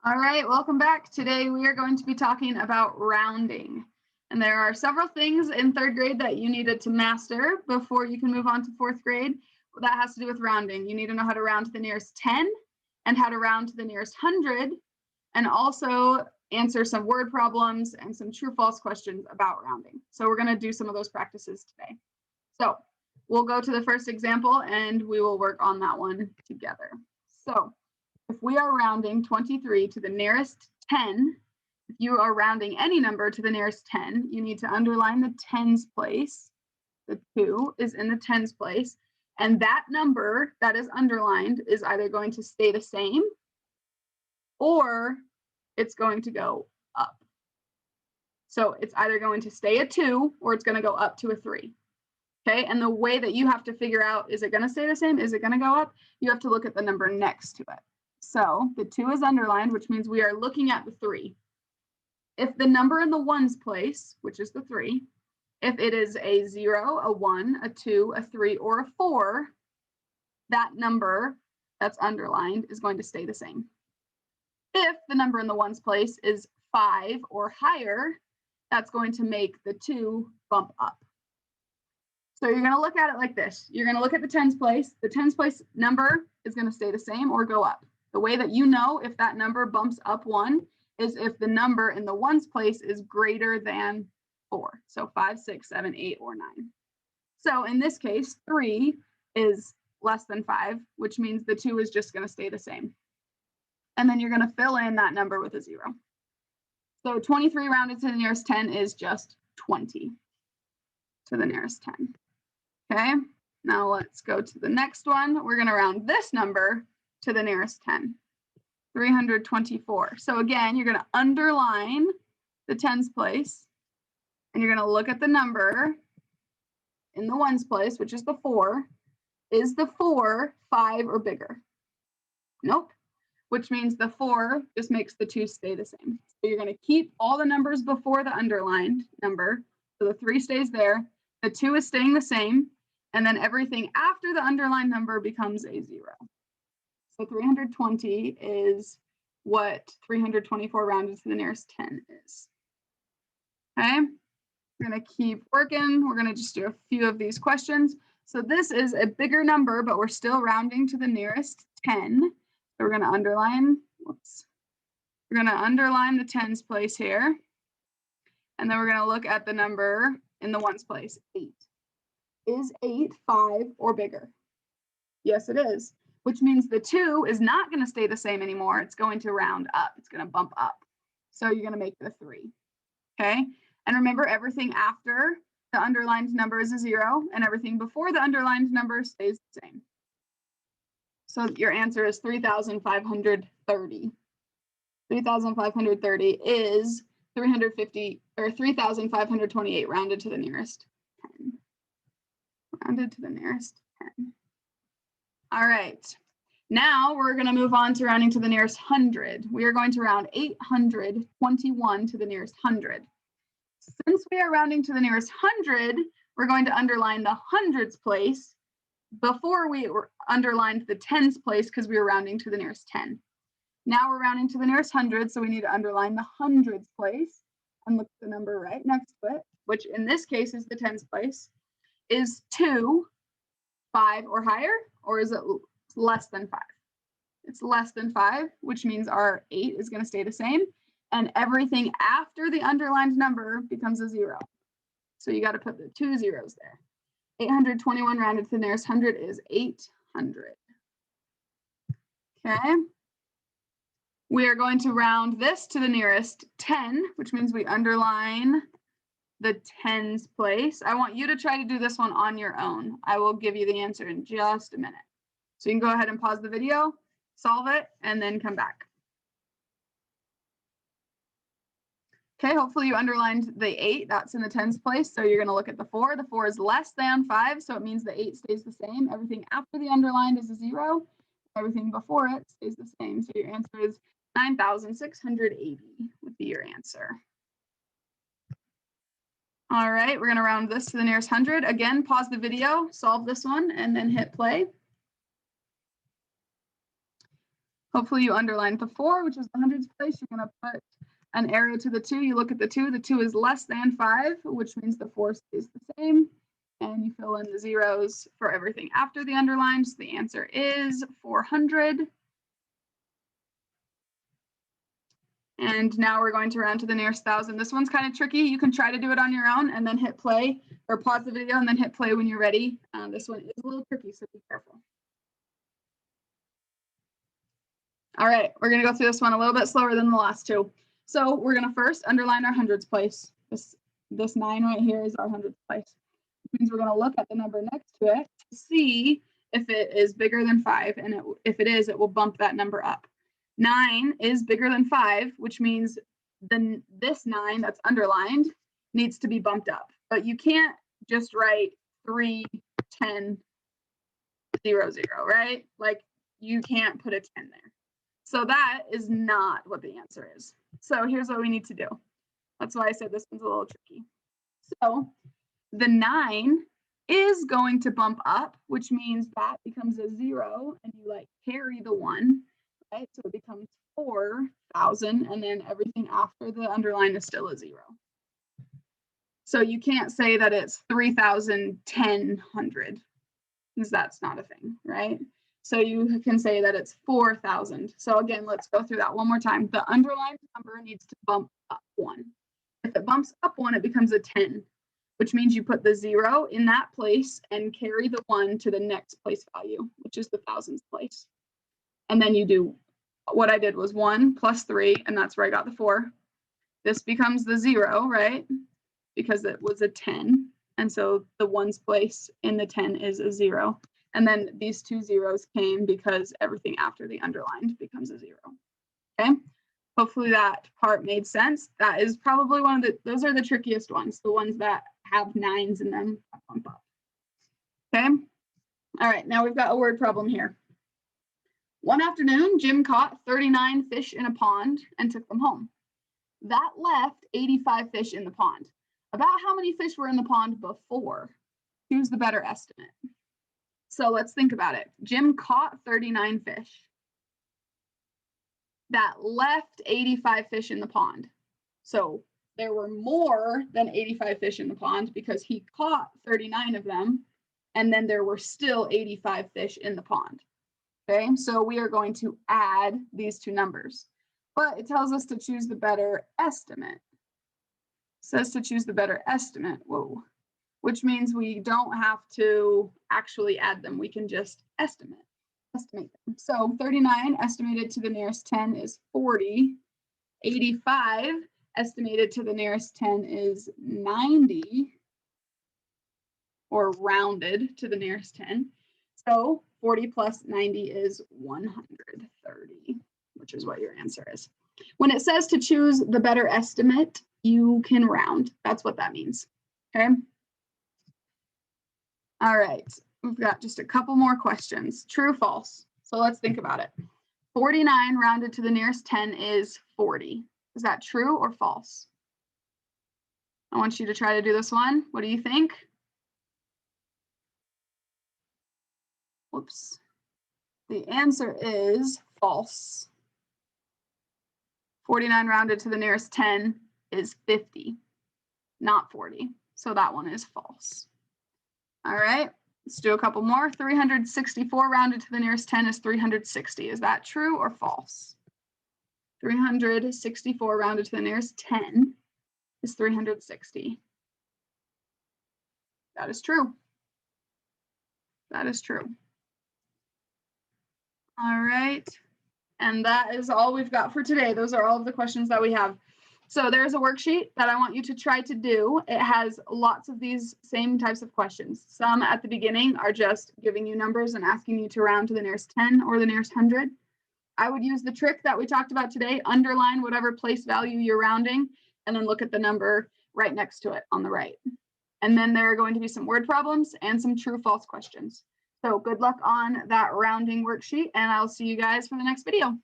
All right, welcome back. Today we are going to be talking about rounding. And there are several things in third grade that you needed to master before you can move on to fourth grade. That has to do with rounding. You need to know how to round to the nearest 10 and how to round to the nearest 100, and also answer some word problems and some true-false questions about rounding. So we're going to do some of those practices today. So we'll go to the first example and we will work on that one together. So if we are rounding 23 to the nearest 10, if you are rounding any number to the nearest 10, you need to underline the tens place. The 2 is in the tens place. And that number that is underlined is either going to stay the same or it's going to go up. So it's either going to stay a 2 or it's going to go up to a 3. Okay, and the way that you have to figure out, is it going to stay the same? Is it going to go up? You have to look at the number next to it. So the 2 is underlined, which means we are looking at the 3. If the number in the ones place, which is the 3, if it is a 0, a 1, a 2, a 3, or a 4, that number that's underlined is going to stay the same. If the number in the ones place is 5 or higher, that's going to make the 2 bump up. So you're going to look at it like this. You're going to look at the tens place. The tens place number is going to stay the same or go up. The way that you know if that number bumps up 1 is if the number in the ones place is greater than 4. So 5, 6, 7, 8, or 9. So in this case, 3 is less than 5, which means the 2 is just going to stay the same. And then you're going to fill in that number with a 0. So 23 rounded to the nearest 10 is just 20 to the nearest 10. Okay, now let's go to the next one. We're going to round this number to the nearest 10, 324. So again, you're going to underline the tens place, and you're going to look at the number in the ones place, which is the 4. Is the 4 5 or bigger? Nope, which means the 4 just makes the 2 stay the same. So you're going to keep all the numbers before the underlined number. So the 3 stays there, the 2 is staying the same, and then everything after the underlined number becomes a 0. So 320 is what 324 rounded to the nearest 10 is. Okay, we're going to keep working. We're going to just do a few of these questions. So this is a bigger number, but we're still rounding to the nearest 10. So we're going to underline, we're going to underline the tens place here. And then we're going to look at the number in the ones place, 8. Is 8 5 or bigger? Yes, it is, which means the 2 is not going to stay the same anymore. It's going to round up. It's going to bump up. So you're going to make it a 3. Okay, and remember, everything after the underlined number is a 0, and everything before the underlined number stays the same. So your answer is 3,530. 3,530 is 350 or 3,528 rounded to the nearest 10. Rounded to the nearest 10. All right, now we're going to move on to rounding to the nearest 100. We are going to round 821 to the nearest 100. Since we are rounding to the nearest 100, we're going to underline the hundreds place before we underlined the tens place because we were rounding to the nearest 10. Now we're rounding to the nearest 100, so we need to underline the hundreds place and look at the number right next to it, which in this case is the tens place. Is 2 5 or higher, or is it less than 5? It's less than 5, which means our 8 is going to stay the same, and everything after the underlined number becomes a 0. So you got to put the 2 zeros there. 821 rounded to the nearest 100 is 800. Okay. We are going to round this to the nearest 10, which means we underline the tens place. I want you to try to do this one on your own. I will give you the answer in just a minute. So you can go ahead and pause the video, solve it, and then come back. Okay, hopefully you underlined the 8. That's in the tens place. So you're going to look at the 4. The 4 is less than 5, so it means the 8 stays the same. Everything after the underlined is a 0. Everything before it stays the same. So your answer is 9,680 would be your answer. All right, we're going to round this to the nearest 100. Again, pause the video, solve this one, and then hit play. Hopefully you underlined the 4, which is the hundreds place. You're going to put an arrow to the 2. You look at the 2. The 2 is less than 5, which means the 4 stays the same. And you fill in the zeros for everything after the underlined. So the answer is 400. And now we're going to round to the nearest 1,000. This one's kind of tricky. You can try to do it on your own and then hit play, or pause the video and then hit play when you're ready. This one is a little tricky, so be careful. All right, we're going to go through this one a little bit slower than the last two. So we're going to first underline our hundreds place. This 9 right here is our hundreds place. Which means we're going to look at the number next to it to see if it is bigger than 5. And if it is, it will bump that number up. 9 is bigger than 5, which means then this 9 that's underlined needs to be bumped up. But you can't just write 3, 10, 0, 0, right? Like you can't put a 10 there. So that is not what the answer is. So here's what we need to do. That's why I said this one's a little tricky. So the 9 is going to bump up, which means that becomes a 0 and you like carry the 1, right? So it becomes 4,000 and then everything after the underline is still a 0. So you can't say that it's 3,100 because that's not a thing, right? So you can say that it's 4,000. So again, let's go through that one more time. The underlined number needs to bump up 1. If it bumps up 1, it becomes a 10, which means you put the 0 in that place and carry the 1 to the next place value, which is the thousands place. And then you do what I did was 1 plus 3, and that's where I got the 4. This becomes the 0, right? Because it was a 10. And so the 1's place in the 10 is a 0. And then these 2 zeros came because everything after the underlined becomes a 0. Okay. Hopefully that part made sense. That is probably those are the trickiest ones, the ones that have 9s in them. Bump up. Okay. All right. Now we've got a word problem here. One afternoon, Jim caught 39 fish in a pond and took them home. That left 85 fish in the pond. About how many fish were in the pond before? Choose the better estimate. So let's think about it. Jim caught 39 fish. That left 85 fish in the pond. So there were more than 85 fish in the pond because he caught 39 of them, and then there were still 85 fish in the pond. Okay, so we are going to add these two numbers, but it tells us to choose the better estimate. It says to choose the better estimate, whoa, which means we don't have to actually add them. We can just estimate them. So 39 estimated to the nearest 10 is 40. 85 estimated to the nearest 10 is 90, or rounded to the nearest 10. So 40 plus 90 is 130, which is what your answer is. When it says to choose the better estimate, you can round. That's what that means. Okay. All right. We've got just a couple more questions. True, false. So let's think about it. 49 rounded to the nearest 10 is 40. Is that true or false? I want you to try to do this one. What do you think? Whoops. The answer is false. 49 rounded to the nearest 10 is 50, not 40. So that one is false. All right, let's do a couple more. 364 rounded to the nearest 10 is 360. Is that true or false? 364 rounded to the nearest 10 is 360. That is true. That is true. All right. And that is all we've got for today. Those are all of the questions that we have. So there's a worksheet that I want you to try to do. It has lots of these same types of questions. Some at the beginning are just giving you numbers and asking you to round to the nearest 10 or the nearest 100. I would use the trick that we talked about today, underline whatever place value you're rounding, and then look at the number right next to it on the right. And then there are going to be some word problems and some true false questions. So good luck on that rounding worksheet, and I'll see you guys for the next video.